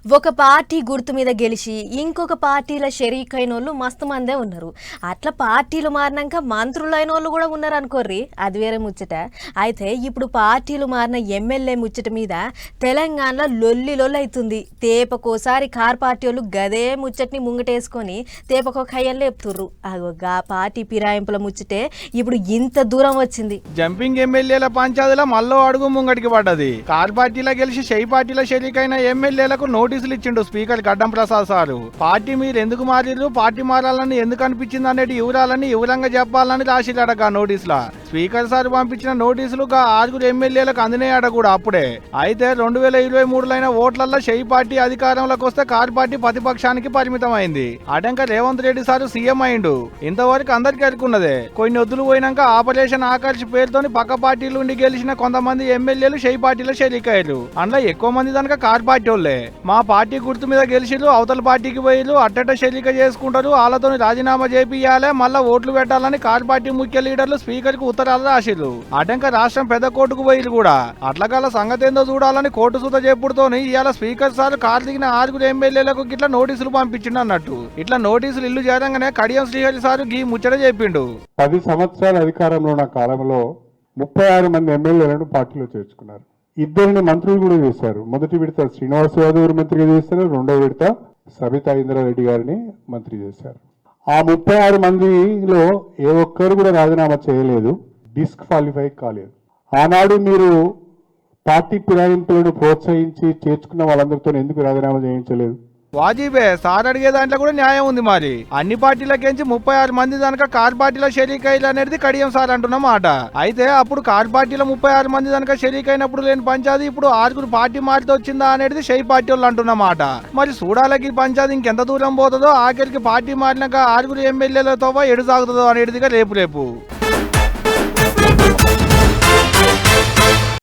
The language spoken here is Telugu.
ఒక పార్టీ గుర్తు మీద గెలిచి ఇంకొక పార్టీల షరీకైన వాళ్ళు మస్తు మందే ఉన్నారు. అట్లా పార్టీలు మారినాక మంత్రులైన వాళ్ళు కూడా ఉన్నారు అనుకోర్రి, అది వేరే ముచ్చట. అయితే ఇప్పుడు పార్టీలు మారిన ఎమ్మెల్యే ముచ్చట మీద తెలంగాణలో లొల్లి అవుతుంది. తేపకోసారి కార్ పార్టీ వాళ్ళు గదే ముచ్చట్ని ముంగటేసుకొని తేపకో కయ్యలు లేపుతుర్రు. అగోగా పార్టీ పిరాయింపుల ముచ్చటే ఇప్పుడు ఇంత దూరం వచ్చింది. జంపింగ్ ఎమ్మెల్యేల పంచాయతీలో మళ్ళీ అడుగు ముంగటికి పడ్డది. కార్ పార్టీలో గెలిచి షై పార్టీలో షరీకైన ఎమ్మెల్యేలకు నోటీసులు ఇచ్చిండు స్పీకర్ గడ్డం ప్రసాద్ సారు. పార్టీ మీరు ఎందుకు మారిర్రు, పార్టీ మారాలని ఎందుకు అనిపించింది అనేది వివరాలని వివరంగా చెప్పాలని రాసిడట నోటీసులా. స్పీకర్ సార్ పంపించిన నోటీసులు 6 ఎమ్మెల్యేలకు అందినాయట కూడా అప్పుడే. అయితే 2023 ఓట్లల్లో షై పార్టీ అధికారంలోకి వస్తే కార్ పార్టీ ప్రతిపక్షానికి పరిమితమైంది. అటంక రేవంత్ రెడ్డి సారు సీఎం అయిండు. ఇంతవరకు అందరికి ఎరుకున్నదే. కొన్ని వద్దులు పోయినాక ఆపరేషన్ ఆకర్ష్ పేరుతోని పక్క పార్టీలు ఉండి గెలిచిన కొంతమంది ఎమ్మెల్యేలు షై పార్టీలో షరీకయ్యారు. అందులో ఎక్కువ మంది దానిక కార్ పార్టీ వాళ్ళే. మా పార్టీ గుర్తు మీద గెలిచిరు, అవతల పార్టీకి పోయిరు, అట్టట షరీక చేసుకుంటారు, వాళ్ళతో రాజీనామా చేపియాలి, మళ్ళా ఓట్లు పెట్టాలని కార్ పార్టీ ముఖ్య లీడర్లు స్పీకర్ కు ఉత్తరాలు రాసిరు. అటంక రాష్ట్రం పెద్ద కోర్టుకు పోయిరు కూడా. అట్లకాల సంగతి ఏందో చూడాలని కోర్టు సుత చెప్పుడుతోని ఇవాళ స్పీకర్ సార్ కారు దిగిన 6 ఎమ్మెల్యేలకు గిట్లా నోటీసులు పంపించిండు అన్నట్టు. ఇట్లా నోటీసులు ఇల్లు చేరంగానే కడియం శ్రీహరి సారు గీ ముచ్చట చెప్పిండు. 10 సంవత్సరాల అధికారంలో ఉన్న కాలంలో 36 మంది ఎమ్మెల్యేలను పార్టీలో చేర్చుకున్నారు. 2 మంత్రులు కూడా చేశారు. మొదటి విడత శ్రీనివాస్ యాదవ్ మంత్రిగా చేశారు, రెండో విడత సబితా ఇంద్రారెడ్డి గారిని మంత్రి చేశారు. ఆ 36 మందిలో ఏ ఒక్కరు కూడా రాజీనామా చేయలేదు, డిస్క్వాలిఫై కాలేదు. ఆనాడు మీరు పార్టీ ఫిరాయింపులను ప్రోత్సహించి చేర్చుకున్న వాళ్ళందరితో ఎందుకు రాజీనామా చేయించలేదు? వాజీబే సార్ అడిగే దాంట్లో కూడా న్యాయం ఉంది. మరి అన్ని పార్టీలకేంచి 36 మంది దానిక కార్ పార్టీలో షరీకైలు అనేది కడియం సార్ అంటున్నమాట. అయితే అప్పుడు కార్ పార్టీలో 36 మంది దానిక షరీకైనప్పుడు లేని పంచాయతీ ఇప్పుడు 6 పార్టీ మారితే వచ్చిందా అనేది షై పార్టీ వాళ్ళు అంటున్నమాట. మరి చూడాలకి పంచాయతీ ఇంకెంత దూరం పోతుందో, ఆఖరికి పార్టీ మారినాక 6 ఎమ్మెల్యేలతో ఎడు సాగుతుందో అనేటిదిగా రేపు